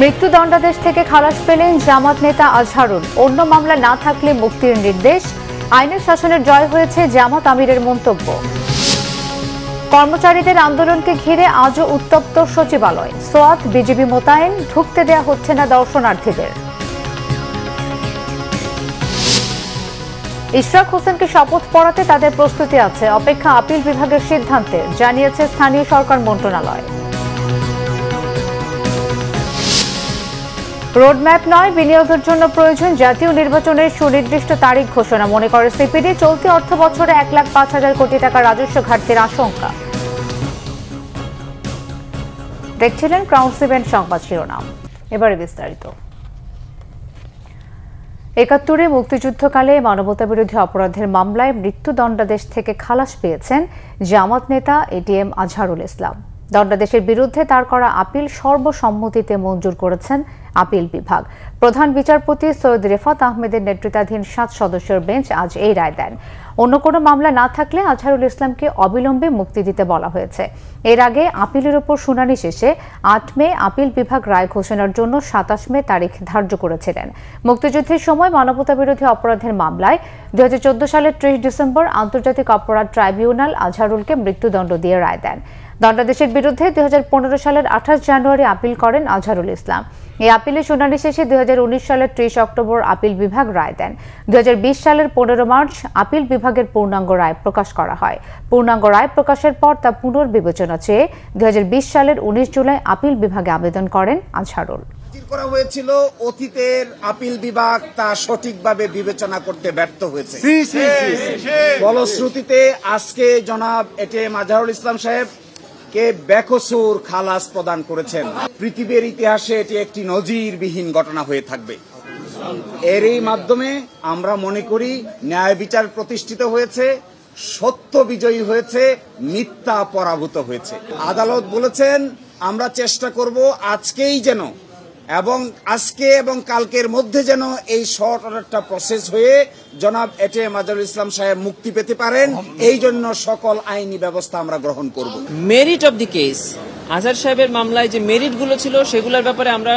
মৃত্যুদণ্ডাদেশ থেকে খালাস পেলেন জামাত নেতা আজহারুল। অন্য মামলা না থাকলে মুক্তির নির্দেশ। আইনের শাসনের জয় হয়েছে জামাত আমিরের মন্তব্য। কর্মচারীদের আন্দোলনকে ঘিরে আজও উত্তপ্ত সচিবালয়। সোয়াত বিজিবি মোতায়েন, ঢুকতে দেয়া হচ্ছে না দর্শনার্থীদের। ইশরাক হোসেনকে শপথ পড়াতে তাদের প্রস্তুতি আছে, অপেক্ষা আপিল বিভাগের সিদ্ধান্তে, জানিয়েছে স্থানীয় সরকার মন্ত্রণালয়। রোডম্যাপ নয়, বিনিয়োগের জন্য প্রয়োজন জাতীয় নির্বাচনের সুনির্দিষ্ট তারিখ ঘোষণা, মনে করে সিপিডি। চলতি অর্থ বছরে 1,05,000 কোটি টাকা রাজস্ব ঘাটতির আশঙ্কা। দেখছিলেন ক্রাউন ইভেন্ট সংবাদ শিরোনাম, এবারে বিস্তারিত। ৭১ মুক্তিযুদ্ধকালে মানবতাবিরোধী অপরাধের মামলায় মৃত্যুদণ্ডাদেশ থেকে খালাস পেয়েছেন জামাত নেতা এটিএম আজহারুল ইসলাম। দণ্ডাদেশের বিরুদ্ধে তার করা আপিল সর্বসম্মতিতে মঞ্জুর করেছেন আপিল বিভাগ। প্রধান বিচারপতি সৈয়দ রেফাত আহমেদের নেতৃত্বাধীন 7 সদস্যের বেঞ্চ আজ এই রায় দেন। অন্য কোনো মামলা না থাকলে আজহারুল ইসলামকে অবিলম্বে মুক্তি দিতে বলা হয়েছে। এর আগে আপিলের ওপর শুনানি শেষে 8 মে আপিল বিভাগ রায় ঘোষণার জন্য 27 মে তারিখ ধার্য করেছিলেন। মুক্তিযুদ্ধের সময় মানবতাবিরোধী অপরাধের মামলায় 2014 সালের 30 ডিসেম্বর আন্তর্জাতিক অপরাধ ট্রাইব্যুনাল আজহারুলকে মৃত্যুদণ্ড দিয়ে রায় দেন। দণ্ডাদেশের বিরুদ্ধে 2015 সালের 28 জানুয়ারি আপিল করেন আজহারুল ইসলাম। এই আপিলের শুনানি শেষে 2019 সালের 30 অক্টোবর আপিল বিভাগ রায় দেন। 2020 সালের 15 মার্চ আপিল বিভাগের পূর্ণাঙ্গ রায় প্রকাশ করা হয়। পূর্ণাঙ্গ রায় প্রকাশের পর তা পুনর্বিবেচনা চেয়ে 2020 সালের 19 জুলাই আপিল বিভাগে আবেদন করেন আজহারুল। করা হয়েছিল, অতীতের আপিল বিভাগ তা সঠিকভাবে বিবেচনা করতে ব্যর্থ হয়েছে। ফলশ্রুতিতে আজকে জনাব এটিএম আজহারুল ইসলাম সাহেব কে বেকসুর খালাস প্রদান করেছেন। পৃথিবীর ইতিহাসে এটি একটি নজিরবিহীন ঘটনা হয়ে থাকবে। এরই মাধ্যমে আমরা মনে করি ন্যায় বিচার প্রতিষ্ঠিত হয়েছে, সত্য বিজয়ী হয়েছে, মিথ্যা পরাভূত হয়েছে। আদালত বলেছেন আমরা চেষ্টা করব আজকেই যেন আজকে এবং কালকের মধ্যে যেন এই শর্ট অর্ডারটা প্রসেস হয়ে জনাব এটিএম আজহারুল ইসলাম সাহেব মুক্তি পেতে পারেন। এই জন্য সকল আইনি ব্যবস্থা আমরা গ্রহণ করব। মেরিট অব দি কেস, আজহার সাহেবের মামলায় যে মেরিটগুলো ছিল সেগুলোর ব্যাপারে আমরা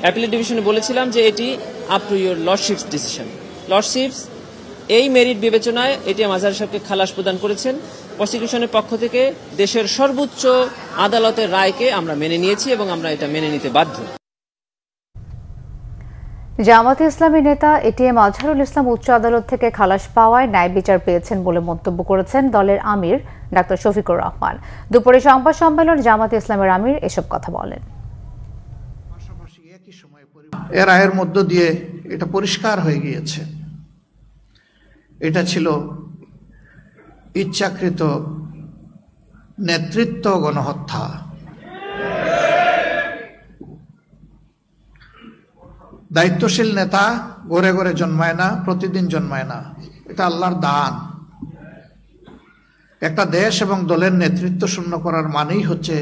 অ্যাপিলেট ডিভিশনে বলেছিলাম যে এটি up to your lordships decision. Lordships এই মেরিট বিবেচনায় এটিএম আজহার সাহেবকে খালাস প্রদান করেছেন। প্রসিকিউশনের পক্ষ থেকে দেশের সর্বোচ্চ আদালতের রায়কে আমরা মেনে নিয়েছি এবং আমরা এটা মেনে নিতে বাধ্য। জামাতে ইসলামী নেতা এটিএম আজহারুল ইসলাম উচ্চ আদালত থেকে খালাস পাওয়ায় ন্যায় বিচার পেয়েছেন বলে মন্তব্য করেছেন দলের আমির ডাক্তার শফিকুর রহমান। দুপুরে সংবাদ সম্মেলন জামাতে ইসলামের আমির এসব কথা বলেন। এর রায়ের মধ্য দিয়ে এটা পরিষ্কার হয়ে গিয়েছে, এটা ছিল ইচ্ছাকৃত নেতৃত্ব গণহত্যা। দায়িত্বশীল নেতা ঘরে ঘরে জন্মায় না, প্রতিদিন জন্মায় না, এটা আল্লাহর দান। একটা দেশ এবং দলের নেতৃত্ব শূন্য করার মানেই হচ্ছে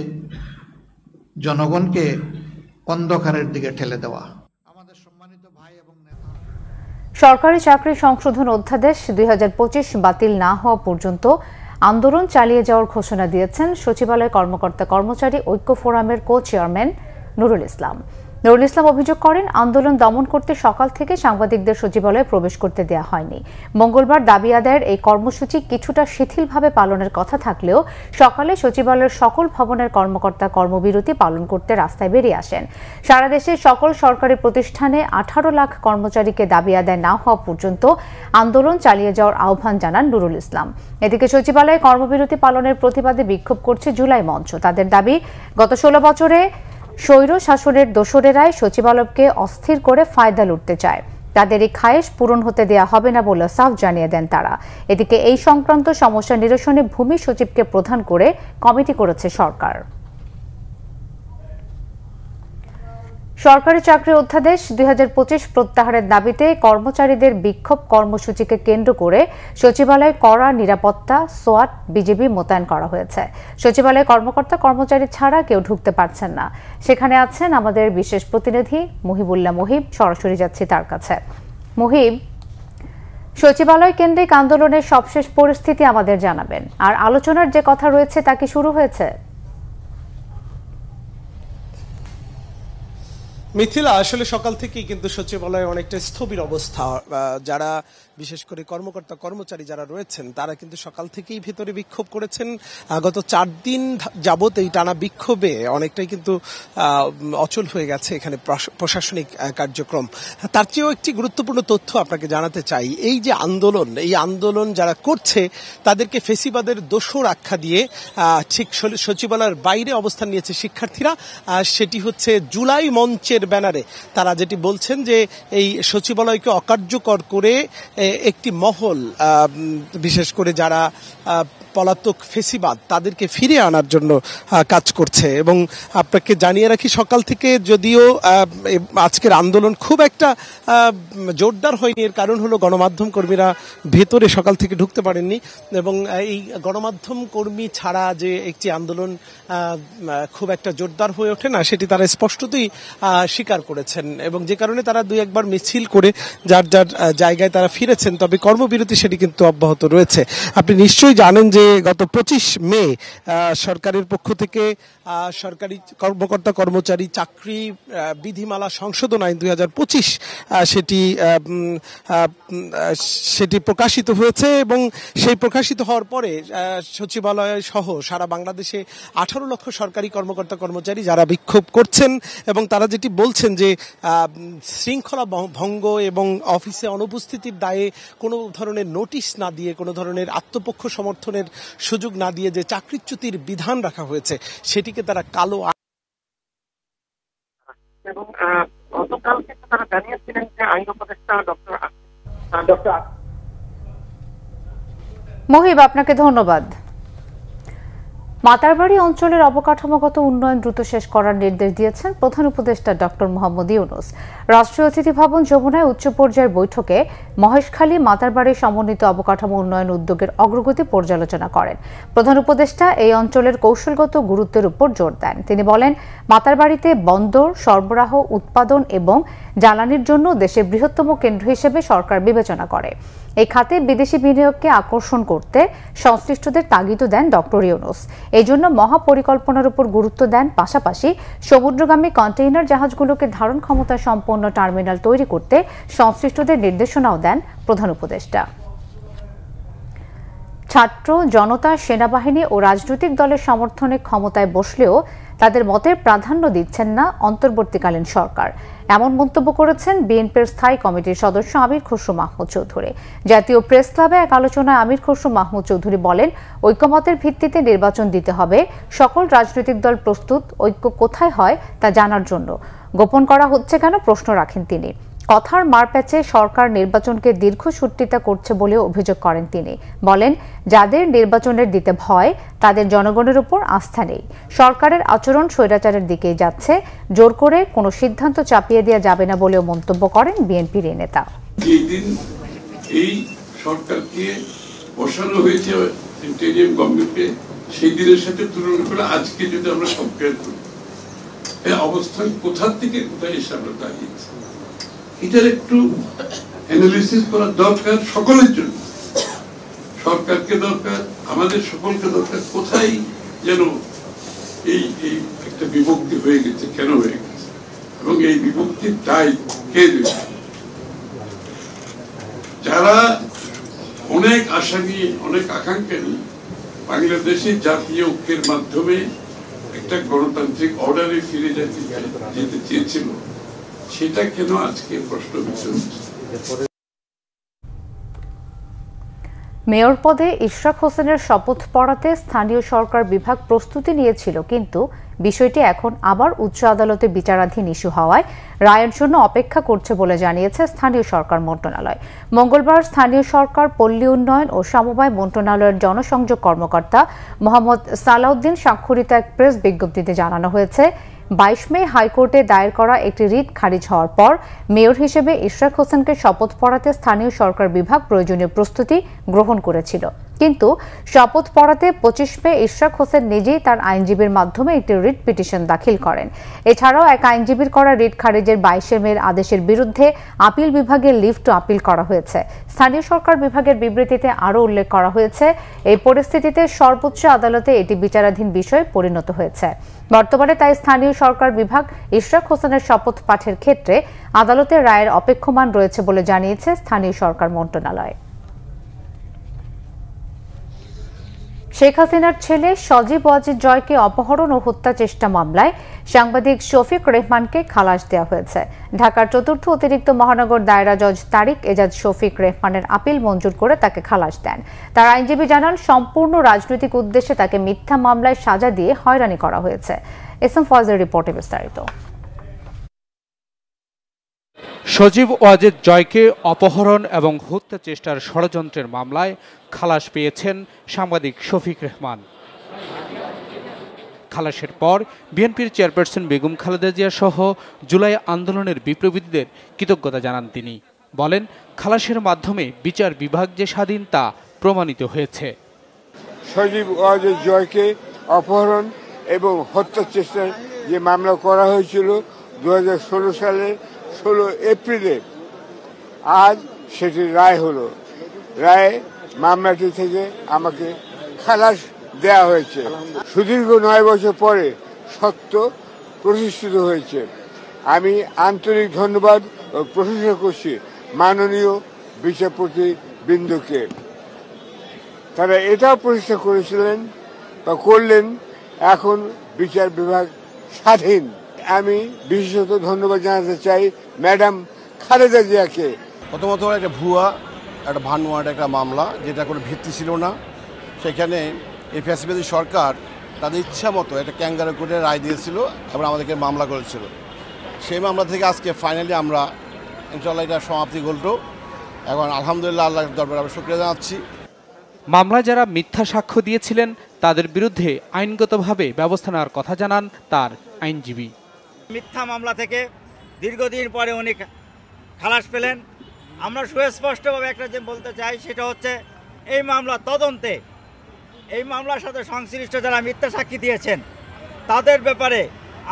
জনগণকে অন্ধকারের দিকে ঠেলে দেওয়া। আমাদের সম্মানিত ভাই এবং নেতা, সরকারি চাকরি সংশোধন অধ্যাদেশ 2025 বাতিল না হওয়া পর্যন্ত আন্দোলন চালিয়ে যাওয়ার ঘোষণা দিয়েছেন সচিবালয় কর্মকর্তা কর্মচারী ঐক্য ফোরামের কো চেয়ারম্যান নুরুল ইসলাম। নুরুল ইসলাম অভিযোগ করেন আন্দোলন দমন করতে সকাল থেকে সাংবাদিকদের সচিবালয়ে প্রবেশ করতে দেওয়া হয়নি। মঙ্গলবার দাবি আদায়ের এই কর্মসূচি কিছুটা শিথিলভাবে পালনের কথা থাকলেও সকালে সচিবালয়ের সকল ভবনের কর্মকর্তা কর্মবিরতি পালন করতে রাস্তায় বেরিয়ে আসেন। সারা দেশের সকল সরকারি প্রতিষ্ঠানে 18 লাখ কর্মচারীকে দাবি আদায় না হওয়া পর্যন্ত আন্দোলন চালিয়ে যাওয়ার আহ্বান জানান নুরুল ইসলাম। এদিকে সচিবালয়ে কর্মবিরতি পালনের প্রতিবাদে বিক্ষোভ করছে জুলাই মঞ্চ। তাদের দাবি, গত 16 বছরে স্বৈর শাসনের দোসরেরাই সচিবালয়কে অস্থির করে ফায়দা লুটতে চায়। তাদের এই খায়েশ পূরণ হতে দেওয়া হবে না বলে সাফ জানিয়ে দেন তারা। এদিকে এই সংক্রান্ত সমস্যা নিরসনে ভূমি সচিবকে প্রধান করে কমিটি করেছে সরকার। সরকারি চাকরি অধ্যাদেশ 2025 প্রত্যাহারের দাবিতে কর্মচারীদের বিক্ষোভ কর্মসূচিকে কেন্দ্র করে সচিবালয়ে কড়া নিরাপত্তা, সোয়াট বিজিবি মোতায়েন করা হয়েছে। সচিবালয়ে কর্মকর্তা কর্মচারী ছাড়া কেউ ঢুকতে পারছেন না। সেখানে আছেন আমাদের বিশেষ প্রতিনিধি মুহিবুল্লাহ মুহিব। সরাসরি যাচ্ছি তার কাছে। মুহিব, সচিবালয় কেন্দ্রিক আন্দোলনের সবশেষ পরিস্থিতি আমাদের জানাবেন, আর আলোচনার যে কথা রয়েছে তা কি শুরু হয়েছে? মিথিলা, আসলে সকাল থেকেই কিন্তু সচিবালয়ে অনেকটা স্থবির অবস্থা। যারা বিশেষ করে কর্মকর্তা কর্মচারী যারা রয়েছেন তারা কিন্তু সকাল থেকেই ভেতরে বিক্ষোভ করেছেন। গত 4 দিন যাবত এই টানা বিক্ষোভে অনেকটাই কিন্তু অচল হয়ে গেছে এখানে প্রশাসনিক কার্যক্রম। তার চেয়েও একটি গুরুত্বপূর্ণ তথ্য আপনাকে জানাতে চাই, এই যে আন্দোলন যারা করছে তাদেরকে ফেসিবাদের দোসর আখ্যা দিয়ে ঠিক সচিবালয়ের বাইরে অবস্থান নিয়েছে শিক্ষার্থীরা। সেটি হচ্ছে জুলাই মঞ্চের ব্যানারে তারা যেটি বলছেন যে এই সচিবালয়কে অকার্যকর করে একটি মহল, বিশেষ করে যারা পলাতক ফেসিবাদ তাদেরকে ফিরিয়ে আনার জন্য কাজ করছে। এবং আপনাকে জানিয়ে রাখি, সকাল থেকে যদিও আজকের আন্দোলন খুব একটা জোরদার হয়নি, এর কারণ হলো গণমাধ্যম কর্মীরা ভেতরে সকাল থেকে ঢুকতে পারেননি এবং এই গণমাধ্যম কর্মী ছাড়া যে একটি আন্দোলন খুব একটা জোরদার হয়ে ওঠে না, সেটি তারা স্পষ্টতই স্বীকার করেছেন এবং যে কারণে তারা 2-1বার মিছিল করে যার জায়গায় তারা ফিরেছেন। তবে কর্মবিরতি সেটি কিন্তু অব্যাহত রয়েছে। আপনি নিশ্চয়ই জানেন যে গত 25 মে সরকারের পক্ষ থেকে সরকারি কর্মকর্তা কর্মচারী চাকরি বিধিমালা সংশোধন আইন 2025 সেটি প্রকাশিত হয়েছে এবং সেই প্রকাশিত হওয়ার পরে সচিবালয় সহ সারা বাংলাদেশে 18 লক্ষ সরকারি কর্মকর্তা কর্মচারী যারা বিক্ষোভ করছেন এবং তারা যেটি বলছেন যে শৃঙ্খলা ভঙ্গ এবং অফিসে অনুপস্থিতির দায়ে কোনো ধরনের নোটিশ না দিয়ে, কোনো ধরনের আত্মপক্ষ সমর্থনের সুযোগ না দিয়ে যে চাকরিচ্যুতির বিধান রাখা হয়েছে সেটিকে তারা কালো এবং গতকালকে তারা জানিয়েছিলেন যে আইন উপদেষ্টা ডক্টর মহিব, আপনাকে ধন্যবাদ। মাতারবাড়ি অঞ্চলের অবকাঠামোগত উন্নয়ন দ্রুত শেষ করার নির্দেশ দিয়েছেন প্রধান উপদেষ্টা ডক্টর মোহাম্মদ ইউনূস। রাষ্ট্রীয় অতিথি ভবন যমুনায় উচ্চ পর্যায়ের বৈঠকে মহেশখালী মাতারবাড়ি সমন্বিত অবকাঠামো উন্নয়ন উদ্যোগের অগ্রগতি পর্যালোচনা করেন। প্রধান উপদেষ্টা এই অঞ্চলের কৌশলগত গুরুত্বের উপর জোর দেন। তিনি বলেন, মাতারবাড়িতে বন্দর, সরবরাহ, উৎপাদন এবং জ্বালানির জন্য দেশের বৃহত্তম কেন্দ্র হিসেবে সরকার বিবেচনা করে। এই খাতে বিদেশি বিনিয়োগকে আকর্ষণ করতে সংশ্লিষ্টদের তাগিদও দেন ডক্টর ইউনূস। এই জন্য মহাপরিকল্পনার উপর গুরুত্ব দেন, পাশাপাশি সমুদ্রগামী কন্টেইনার জাহাজগুলোকে ধারণ ক্ষমতা সম্পন্ন টার্মিনাল তৈরি করতে সংশ্লিষ্টদের নির্দেশনাও দেন প্রধান উপদেষ্টা। ছাত্র জনতা, সেনাবাহিনী ও রাজনৈতিক দলের সমর্থনে ক্ষমতায় বসলেও তাদের মতের প্রাধান্য দিচ্ছেন না অন্তর্বর্তীকালীন সরকার, এমন মন্তব্য করেছেন বিএনপির স্থায়ী কমিটির সদস্য আমির খসরু মাহমুদ চৌধুরী। জাতীয় প্রেস ক্লাবে এক আলোচনায় আমির খসরু মাহমুদ চৌধুরী বলেন, ঐকমত্যের ভিত্তিতে নির্বাচন দিতে হবে। সকল রাজনৈতিক দল প্রস্তুত, ঐক্য কোথায় হয় তা জানার জন্য। গোপন করা হচ্ছে কেন প্রশ্ন রাখেন তিনি। কথার মারপ্যাচে সরকার নির্বাচনকে দীর্ঘসূত্রিতা করছে বলে অভিযোগ করেন তিনি। বলেন, যাদের নির্বাচনের দিতে ভয় তাদের জনগণের উপর আস্থা নেই। সরকারের আচরণ স্বৈরাচারের দিকেই যাচ্ছে, জোর করে কোনো সিদ্ধান্ত চাপিয়ে দেওয়া যাবে না বলেও মন্তব্য করেন বিএনপির এই নেতা। যেদিন এই সরকারকে বসানো হয়েছে ইন্টেরিয়াম গভর্নমেন্টে, সেই দিনের সাথে তুলনা করে আজকে যদি আমরা কম্পেয়ার করি, এই অবস্থান কোথা থেকে কোথায় এসে আমরা দাঁড়িয়েছি, এটার একটু অ্যানালিসিস করা দরকার সকলের জন্য। সরকারকে দরকার, আমাদের সকলকে দরকার। কোথায় যেন এই একটা বিভক্তি হয়ে গেছে, কেন হয়ে গেছে এবং এই বিভক্তির দায় কে দেবে? যারা অনেক আশা নিয়ে, অনেক আকাঙ্ক্ষা নিয়ে বাংলাদেশের জাতীয় ঐক্যের মাধ্যমে একটা গণতান্ত্রিক অর্ডারে ফিরে যেতে চেয়েছিল, সেটা কেন আজকে প্রশ্নবিদ্ধ হচ্ছে? মেয়র পদে ইশরাক হোসেনের শপথ পড়াতে স্থানীয় সরকার বিভাগ প্রস্তুতি নিয়েছিল, কিন্তু বিষয়টি এখন আবার উচ্চ আদালতে বিচারাধীন ইস্যু হওয়ায় রায়ের জন্য অপেক্ষা করছে বলে জানিয়েছে স্থানীয় সরকার মন্ত্রণালয়। মঙ্গলবার স্থানীয় সরকার, পল্লী উন্নয়ন ও সমবায় মন্ত্রণালয়ের জনসংযোগ কর্মকর্তা মোহাম্মদ সালাউদ্দিন স্বাক্ষরিত এক প্রেস বিজ্ঞপ্তিতে জানানো হয়েছে, 22 মে হাইকোর্টে দায়ের করা একটি রিট খারিজ হওয়ার পর মেয়র হিসেবে ইশরাক হোসেনকে শপথ পড়াতে স্থানীয় সরকার বিভাগ প্রয়োজনীয় প্রস্তুতি গ্রহণ করেছিল। কিন্তু শপথ পড়াতে 25 মে ইশরাক হোসেন নিজেই তার আইনজীবীর মাধ্যমে একটি রিট পিটিশন দাখিল করেন। এছাড়াও এক আইনজীবীর করা রিট খারিজের 22 মের আদেশের বিরুদ্ধে আপিল বিভাগের লিভ টু আপিল করা হয়েছে। স্থানীয় সরকার বিভাগের বিবৃতিতে আরও উল্লেখ করা হয়েছে, এই পরিস্থিতিতে সর্বোচ্চ আদালতে এটি বিচারাধীন বিষয়ে পরিণত হয়েছে। বর্তমানে তাই স্থানীয় সরকার বিভাগ ইশরাক হোসেনের শপথ পাঠের ক্ষেত্রে আদালতের রায়ের অপেক্ষমান রয়েছে বলে জানিয়েছে স্থানীয় সরকার মন্ত্রণালয়। শেখ হাসিনার ছেলে সজীব ওয়াজিদ জয়কে অপহরণ ও হত্যা চেষ্টা মামলায় সাংবাদিক শফিক রেহমানকে খালাস দেওয়া হয়েছে। ঢাকার ৪র্থ অতিরিক্ত মহানগর দায়রা জজ তারিক এজাজ শফিক রেহমানের আপিল মঞ্জুর করে তাকে খালাস দেন। তার আইনজীবী জানান, সম্পূর্ণ রাজনৈতিক উদ্দেশ্যে তাকে মিথ্যা মামলায় সাজা দিয়ে হয়রানি করা হয়েছে। এসএম ফয়জের রিপোর্টে বিস্তারিত। সজীব ওয়াজিদ জয়কে অপহরণ এবং হত্যা চেষ্টার ষড়যন্ত্রের মামলায় খালাস পেয়েছেন সাংবাদিক শফিক রেহমান। খালাসের পর বিএনপির চেয়ারপারসন বেগম খালেদা জিয়া সহ জুলাই আন্দোলনের বিপ্লবীদের কৃতজ্ঞতা জানান তিনি। বলেন, খালাসের মাধ্যমে বিচার বিভাগ যে স্বাধীন তা প্রমাণিত হয়েছে। সজীব ওয়াজিদ জয়কে অপহরণ এবং হত্যা চেষ্টার যে মামলা করা হয়েছিল 2016 সালের 16 এপ্রিলে, আজ সেটি রায় হলো। রায়ে মামলাটি থেকে আমাকে খালাস দেয়া হয়েছে। সুদীর্ঘ 9 বছর পরে সত্য প্রতিষ্ঠিত হয়েছে। আমি আন্তরিক ধন্যবাদ ও প্রশংসা করছি মাননীয় বিচারপতি বৃন্দকে। তারা এটাও প্রতিষ্ঠা করেছিলেন বা করলেন, এখন বিচার বিভাগ স্বাধীন। আমি বিশেষত ধন্যবাদ জানাতে চাই ম্যাডাম খালেদা জিয়াকে। প্রথমত একটা ভুয়া, একটা ভানুয়াট একটা মামলা, যেটা কোনো ভিত্তি ছিল না। সেখানে এই ফ্যাসিবাদী সরকার তাদের ইচ্ছা মতো একটা ক্যাঙ্গারু কোর্টে রায় দিয়েছিল এবং আমাদেরকে মামলা করেছিল। সেই মামলা থেকে আজকে ফাইনালি আমরা ইনশাআল্লাহ এটা সমাপ্তি ঘটল। এখন আলহামদুলিল্লাহ আল্লাহর দরবারে আমরা শুকরিয়া জানাচ্ছি। মামলায় যারা মিথ্যা সাক্ষ্য দিয়েছিলেন তাদের বিরুদ্ধে আইনগতভাবে ব্যবস্থা নেওয়ার কথা জানান তার আইনজীবী। মিথ্যা মামলা থেকে দীর্ঘদিন পরে উনি খালাস পেলেন। আমরা সুস্পষ্টভাবে একটা যে বলতে চাই, সেটা হচ্ছে এই মামলা তদন্তে, এই মামলার সাথে সংশ্লিষ্ট যারা মিথ্যা সাক্ষী দিয়েছেন তাদের ব্যাপারে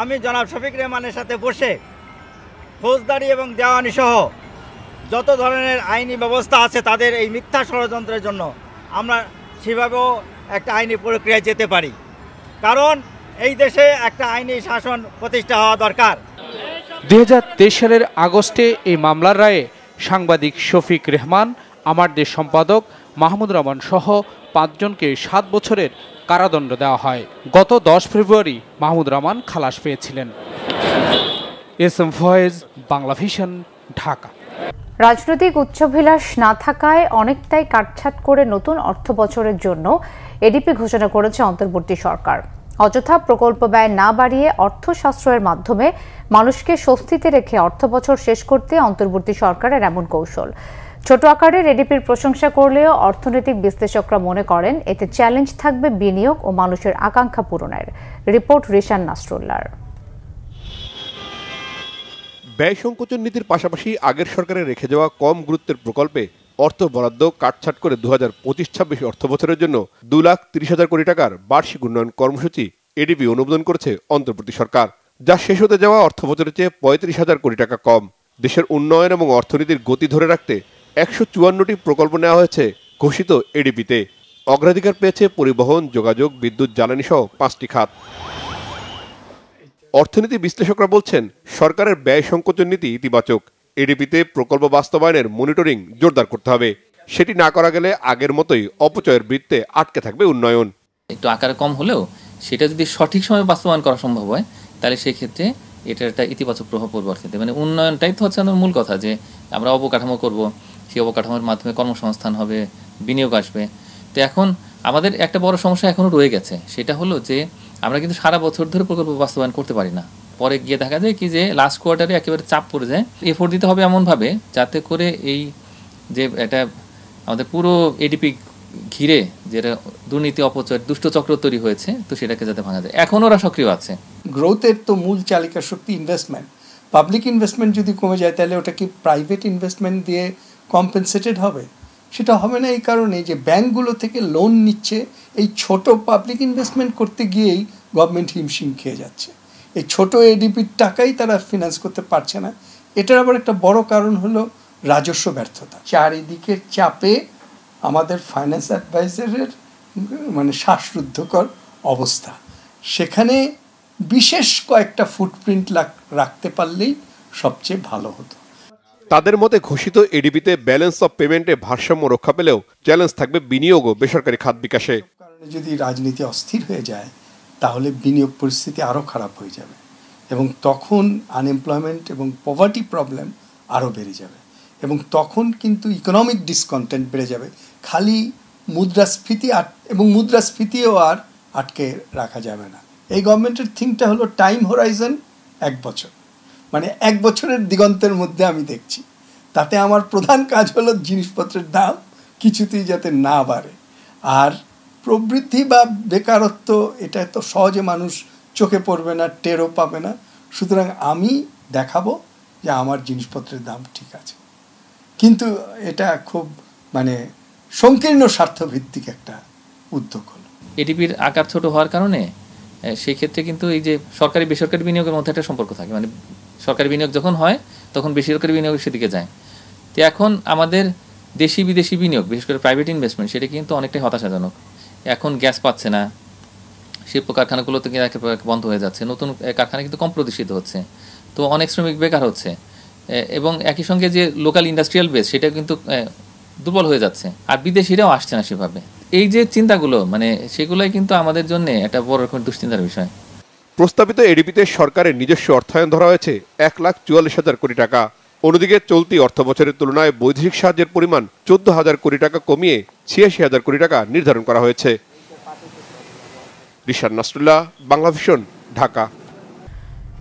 আমি জনাব শফিক রেহমানের সাথে বসে ফৌজদারি এবং দেওয়ানি সহ যত ধরনের আইনি ব্যবস্থা আছে তাদের এই মিথ্যা ষড়যন্ত্রের জন্য আমরা সেভাবেও একটা আইনি প্রক্রিয়ায় যেতে পারি, কারণ এই দেশে একটা আইনি শাসন প্রতিষ্ঠা হওয়া দরকার। 2023 সালের আগস্টে এই মামলার রায়ে সাংবাদিক শফিক রেহমান, আমার দেশ সম্পাদক মাহমুদ রহমান সহ 5 জনকে 7 বছরের কারাদণ্ড দেওয়া হয়। গত 10 ফেব্রুয়ারি মাহমুদ রহমান খালাস পেয়েছিলেন। SM Foyez, Bangla Vision, Dhaka. রাজনৈতিক উচ্চাভিলাষ না থাকায় অনেকটাই কাটছাঁট করে নতুন অর্থ বছরের জন্য এডিপি ঘোষণা করেছে অন্তর্বর্তী সরকার। অযথা প্রকল্প ব্যয় না বাড়িয়ে অর্থ সাশ্রয়ের মাধ্যমে মানুষকে স্বস্তিতে রেখে অর্থবছর শেষ করতে অন্তর্বর্তী সরকারের এমন কৌশল। ছোট আকারের এডিপির প্রশংসা করলেও অর্থনৈতিক বিশ্লেষকরা মনে করেন এতে চ্যালেঞ্জ থাকবে বিনিয়োগ ও মানুষের আকাঙ্ক্ষা পূরণের। রিপোর্ট রিশান নাসরুল্লাহর। ব্যয় সংকোচন নীতির পাশাপাশি আগের সরকারের রেখে যাওয়া কম গুরুত্বের প্রকল্পে অর্থ বরাদ্দ কাটছাট করে 2025-26 অর্থবছরের জন্য 2,30,000 কোটি টাকার বার্ষিক উন্নয়ন কর্মসূচি এডিপি অনুমোদন করেছে অন্তর্বর্তী সরকার, যা শেষ হতে যাওয়া অর্থবছরের চেয়ে 35,000 কোটি টাকা কম। দেশের উন্নয়ন এবং অর্থনীতির গতি ধরে রাখতে 154টি প্রকল্প নেওয়া হয়েছে ঘোষিত এডিপিতে। অগ্রাধিকার পেয়েছে পরিবহন, যোগাযোগ, বিদ্যুৎ, জ্বালানি সহ 5টি খাত। অর্থনীতি বিশ্লেষকরা বলছেন, সরকারের ব্যয় সংকোচন নীতি ইতিবাচক। এডিপিতে প্রকল্প বাস্তবায়নের মনিটরিং জোরদার করতে হবে। সেটি না করা গেলে আগের মতোই অপচয়ের বৃত্তে আটকে থাকবে উন্নয়ন। একটু আকারে কম হলেও সেটা যদি সঠিক সময়ে বাস্তবায়ন করা সম্ভব হয়, তাহলে সেই ক্ষেত্রে এটার একটা ইতিবাচক প্রভাব পড়বে অর্থনীতিতে। মানে উন্নয়নটাই তো হচ্ছে আমাদের মূল কথা, যে আমরা অবকাঠামো করব, সেই অবকাঠামোর মাধ্যমে কর্মসংস্থান হবে, বিনিয়োগ আসবে। তো এখন আমাদের একটা বড় সমস্যা এখনও রয়ে গেছে, সেটা হলো যে আমরা কিন্তু সারা বছর ধরে প্রকল্প বাস্তবায়ন করতে পারি না। পরে গিয়ে দেখা যায় কি যে লাস্ট কোয়ার্টারে একেবারে চাপ পড়ে যায়। এফোর্ট দিতে হবে এমনভাবে যাতে করে এই যে এটা আমাদের পুরো এডিপি ঘিরে যেটা দুর্নীতি, অপচয়, দুষ্ট চক্র তৈরি হয়েছে, তো সেটাকে যাতে ভাঙা যায়। এখন ওরা সক্রিয় আছে। গ্রোথের তো মূল চালিকা শক্তি ইনভেস্টমেন্ট। পাবলিক ইনভেস্টমেন্ট যদি কমে যায়, তাহলে ওটা কি প্রাইভেট ইনভেস্টমেন্ট দিয়ে কম্পেনসেটেড হবে? সেটা হবে না এই কারণে যে ব্যাংকগুলো থেকে লোন নিচ্ছে, এই ছোট পাবলিক ইনভেস্টমেন্ট করতে গিয়েই গভর্নমেন্ট হিমশিম খেয়ে যাচ্ছে। এই ছোট এডিপির টাকাই তারা ফিনান্স করতে পারছে না। এটার আবার একটা বড় কারণ হলো রাজস্ব ব্যর্থতা। চারিদিকের চাপে আমাদের ফাইন্যান্স অ্যাডভাইজারের মানে শ্বাসরুদ্ধকর অবস্থা। সেখানে বিশেষ কয়েকটা ফুটপ্রিন্ট রাখতে পারলেই সবচেয়ে ভালো হতো। তাদের মতে ঘোষিত এডিপিতে ব্যালেন্স অফ পেমেন্টে ভারসাম্য রক্ষা পেলেও চ্যালেঞ্জ থাকবে বিনিয়োগ ও বেসরকারি খাত বিকাশে। যদি রাজনীতি অস্থির হয়ে যায় তাহলে বিনিয়োগ পরিস্থিতি আরও খারাপ হয়ে যাবে এবং তখন আনএমপ্লয়মেন্ট এবং পভার্টি প্রবলেম আরও বেড়ে যাবে এবং তখন কিন্তু ইকোনমিক ডিসকন্টেন্ট বেড়ে যাবে। খালি মুদ্রাস্ফীতি এবং মুদ্রাস্ফীতিও আর আটকে রাখা যাবে না। এই গভর্নমেন্টের থিংকটা হলো টাইম হোরাইজন 1 বছর, মানে 1 বছরের দিগন্তের মধ্যে আমি দেখছি। তাতে আমার প্রধান কাজ হলো জিনিসপত্রের দাম কিছুতেই যাতে না বাড়ে। আর প্রবৃদ্ধি বা বেকারত্ব এটা তো সহজে মানুষ চোখে পড়বে না, টেরও পাবে না। সুতরাং আমি দেখাবো যে আমার জিনিসপত্রের দাম ঠিক আছে, কিন্তু এটা খুব মানে সংকীর্ণ স্বার্থভিত্তিক একটা উদ্যোগ হলো। এডিপির আকার ছোট হওয়ার কারণে সেই ক্ষেত্রে কিন্তু এই যে সরকারি বেসরকারি বিনিয়োগের মধ্যে একটা সম্পর্ক থাকে, মানে সরকারি বিনিয়োগ যখন হয় তখন বেসরকারি বিনিয়োগ সেদিকে যায়। তো এখন আমাদের দেশি বিদেশি বিনিয়োগ, বিশেষ করে প্রাইভেট ইনভেস্টমেন্ট, সেটা কিন্তু অনেকটাই হতাশাজনক। এখন গ্যাস পাচ্ছে না, শিল্প কারখানাগুলো থেকে বন্ধ হয়ে যাচ্ছে, নতুন কারখানা কিন্তু কম প্রতিষ্ঠিত হচ্ছে, তো অনেক শ্রমিক বেকার হচ্ছে এবং একই সঙ্গে যে লোকাল ইন্ডাস্ট্রিয়াল বেস সেটা কিন্তু দুর্বল হয়ে যাচ্ছে, আর বিদেশিরাও আসছে না সেভাবে। এই যে চিন্তাগুলো মানে সেগুলোই কিন্তু আমাদের জন্য একটা বড় রকমের দুশ্চিন্তার বিষয়। প্রস্তাবিত এডিপিতে সরকারের নিজস্ব অর্থায়ন ধরা হয়েছে 1,44,000 কোটি টাকা। অন্যদিকে চলতি অর্থ বছরের তুলনায় বৈদেশিক সাহায্যের পরিমাণ 14,000 কোটি টাকা কমিয়ে 86,000 কোটি টাকা নির্ধারণ করা হয়েছে। রিশাদ নাসরুল্লাহ, বাংলাভিশন, ঢাকা।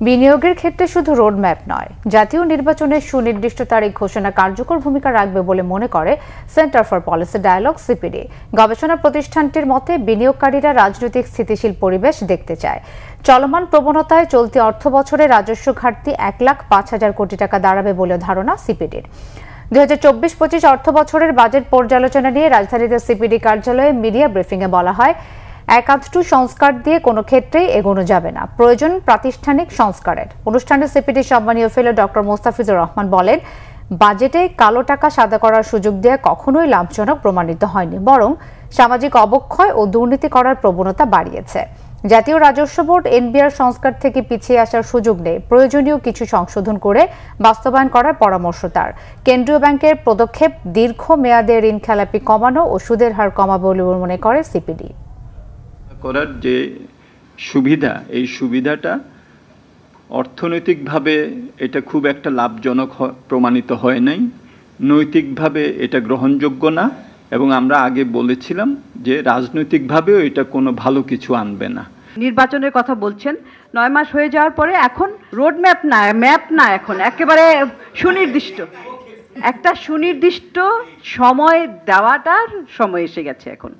বিনিয়োগের ক্ষেত্রে শুধু রোডম্যাপ নয়, জাতীয় নির্বাচনের সুনির্দিষ্ট তারিখ ঘোষণা কার্যকর ভূমিকা রাখবে বলে মনে করে Centre for Policy Dialogue CPD. গবেষণা প্রতিষ্ঠানটির মতে বিনিয়োগকারীরা রাজনৈতিক স্থিতিশীল পরিবেশ দেখতে চায়। চলমান প্রবণতায় চলতি অর্থ বছরে রাজস্ব ঘাটতি 1,05,000 কোটি টাকা দাঁড়াবে বলে ধারণা সিপিডির। 2024-25 অর্থ বছরের বাজেট পর্যালোচনা নিয়ে রাজধানীতে সিপিডি কার্যালয়ে মিডিয়া ব্রিফিংয়ে বলা হয়, একাধটু সংস্কার দিয়ে কোনো ক্ষেত্রেই এগোনো যাবে না, প্রয়োজন প্রাতিষ্ঠানিক সংস্কারের। অনুষ্ঠানে সিপিডি সম্মানীয় ফেলো ডক্টর মোস্তাফিজুর রহমান বলেন, বাজেটে কালো টাকা সাদা করার সুযোগ দেওয়া কখনোই লাভজনক প্রমাণিত হয়নি, বরং সামাজিক অবক্ষয় ও দুর্নীতি করার প্রবণতা বাড়িয়েছে। জাতীয় রাজস্ব বোর্ড এনবিআর সংস্কার থেকে পিছিয়ে আসার সুযোগ নেই, প্রয়োজনীয় কিছু সংশোধন করে বাস্তবায়ন করার পরামর্শ তার। কেন্দ্রীয় ব্যাংকের পদক্ষেপ দীর্ঘ মেয়াদে ঋণ খেলাপি কমানো ও সুদের হার কমাবে বলে মনে করে সিপিডি। করার যে সুবিধা, এই সুবিধাটা অর্থনৈতিকভাবে এটা খুব একটা লাভজনক প্রমাণিত হয় নাই, নৈতিকভাবে এটা গ্রহণযোগ্য না, এবং আমরা আগে বলেছিলাম যে রাজনৈতিকভাবেও এটা কোনো ভালো কিছু আনবে না। নির্বাচনের কথা বলছেন, 9 মাস হয়ে যাওয়ার পরে এখন রোডম্যাপ না, ম্যাপ না, এখন একেবারে সুনির্দিষ্ট একটা সুনির্দিষ্ট সময় দেওয়াটার সময় এসে গেছে এখন।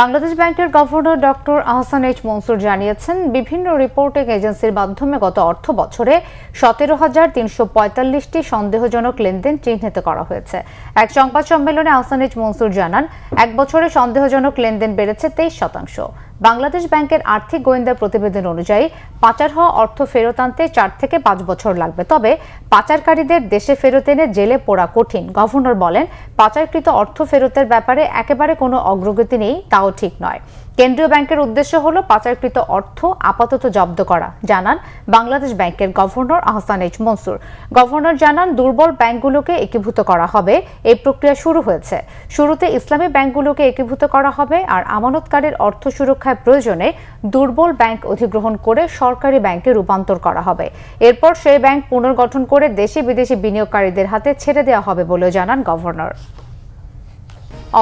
বাংলাদেশ ব্যাংকের governor doctor Ahsan H Mansur জানিয়েছেন, বিভিন্ন রিপোর্টিং এজেন্সির মাধ্যমে গত অর্থ বছরে 17,345টি সন্দেহজনক লেনদেন চিহ্নিত করা হয়েছে। এক সংবাদ সম্মেলনে আহসান এইচ মনসুর জানান, এক বছরে সন্দেহজনক লেনদেন বেড়েছে 23%। বাংলাদেশ ব্যাংকের আর্থিক গোয়েন্দা প্রতিবেদন অনুযায়ী পাচার হওয়া অর্থ ফেরত আনতে 4 থেকে 5 বছর লাগবে, তবে পাচারকারীদের দেশে ফেরত এনে জেলে পোড়া কঠিন। গভর্নর বলেন, পাচারকৃত অর্থ ফেরতের ব্যাপারে একেবারে কোনো অগ্রগতি নেই, তাও ঠিক নয়। কেন্দ্রীয় ব্যাংকের উদ্দেশ্য হলো পাচারকৃত অর্থ আপাতত জব্দ করা, জানান বাংলাদেশ ব্যাংকের governor Ahsan H Mansur. Governor জানান, দুর্বল ব্যাংকগুলোকে একীভূত করা হবে, এই প্রক্রিয়া শুরু হয়েছে। শুরুতে ইসলামী ব্যাংকগুলোকে একীভূত করা হবে, আর আমানতকারীর অর্থ সুরক্ষায় প্রয়োজনে দুর্বল ব্যাংক অধিগ্রহণ করে সরকারি ব্যাংকে রূপান্তর করা হবে। এরপর সেই ব্যাংক পুনর্গঠন করে দেশি বিদেশি বিনিয়োগকারীদের হাতে ছেড়ে দেওয়া হবে বলেও জানান গভর্নর।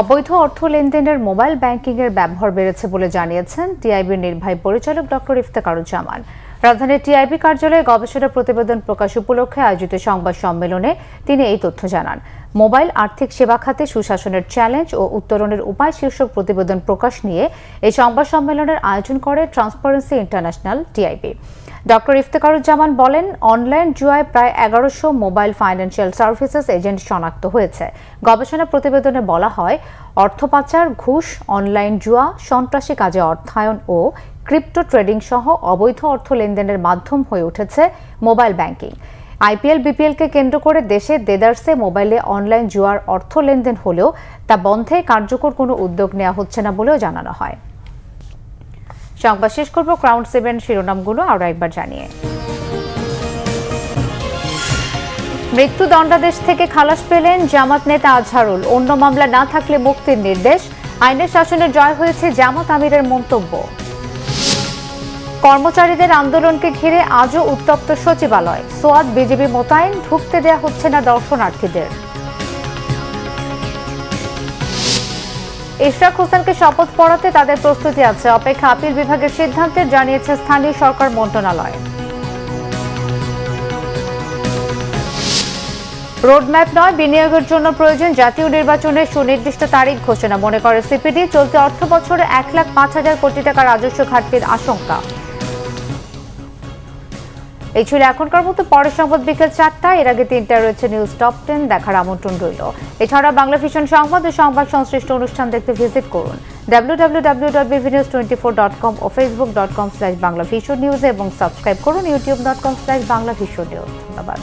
অবৈধ অর্থ লেনদেনের মোবাইল ব্যাংকিং এর ব্যবহার বেড়েছে বলে জানিয়েছেন টিআইবির নির্বাহী পরিচালক ডক্টর ইফতেখারুজ্জামান। রাজধানীর টিআইবি কার্যালয়ে গবেষণা প্রতিবেদন প্রকাশ উপলক্ষে আয়োজিত সংবাদ সম্মেলনে তিনি এই তথ্য জানান। মোবাইল আর্থিক সেবা খাতে সুশাসনের চ্যালেঞ্জ ও উত্তরণের উপায় শীর্ষক প্রতিবেদন প্রকাশ নিয়ে এই সংবাদ সম্মেলনের আয়োজন করে transparency international TIB. Doctor Iftekharuzzaman বলেন, অনলাইন জুয়ায় প্রায় 1100 মোবাইল ফাইন্যান্সিয়াল সার্ভিসেস এজেন্ট শনাক্ত হয়েছে। গবেষণা প্রতিবেদনে বলা হয়, অর্থ পাচার, ঘুষ, অনলাইন জুয়া, সন্ত্রাসী কাজে অর্থায়ন ও ক্রিপ্টো ট্রেডিং সহ অবৈধ অর্থ লেনদেনের মাধ্যম হয়ে উঠেছে মোবাইল ব্যাংকিং। আইপিএল বিপিএলকে কেন্দ্র করে দেশে দেদারসে মোবাইলে অনলাইন জুয়ার অর্থ লেনদেন হলেও তা বন্ধে কার্যকর কোনো উদ্যোগ নেওয়া হচ্ছে না বলেও জানানো হয়। সংবাদ শেষ করব ক্রাউন 7 শিরোনামগুলো আরও একবার জানিয়ে। মৃত্যুদণ্ডাদেশ থেকে খালাস পেলেন জামাত নেতা আজহারুল। অন্য মামলা না থাকলে মুক্তির নির্দেশ। আইনের শাসনের জয় হয়েছে জামাত আমিরের মন্তব্য। কর্মচারীদের আন্দোলনকে ঘিরে আজও উত্তপ্ত সচিবালয়। সোয়াত বিজিবি মোতায়েন, ঢুকতে দেয়া হচ্ছে না দর্শনার্থীদের। ইশরাক হোসেনকে শপথ পড়াতে তাদের প্রস্তুতি আছে, অপেক্ষা আপিল বিভাগের সিদ্ধান্তের, জানিয়েছে স্থানীয় সরকার মন্ত্রণালয়। রোডম্যাপ নয়, বিনিয়োগের জন্য প্রয়োজন জাতীয় নির্বাচনের সুনির্দিষ্ট তারিখ ঘোষণা, মনে করে সিপিডি। চলতি অর্থ বছরে 1,05,000 কোটি টাকা রাজস্ব ঘাটতির আশঙ্কা। এই ছিল এখনকার মতো। পরের সংবাদ বিকেল 4টায়। এর আগে 3টায় রয়েছে নিউজ টপ 10, দেখার আমন্ত্রণ রইল। এছাড়া বাংলা ভিশন সংবাদ ও সংবাদ সংশ্লিষ্ট অনুষ্ঠান দেখতে ভিজিট করুন www.bvnews24.com ও facebook.com/banglavisionnews এবং সাবস্ক্রাইব করুন youtube.com/banglavisionnews। ধন্যবাদ।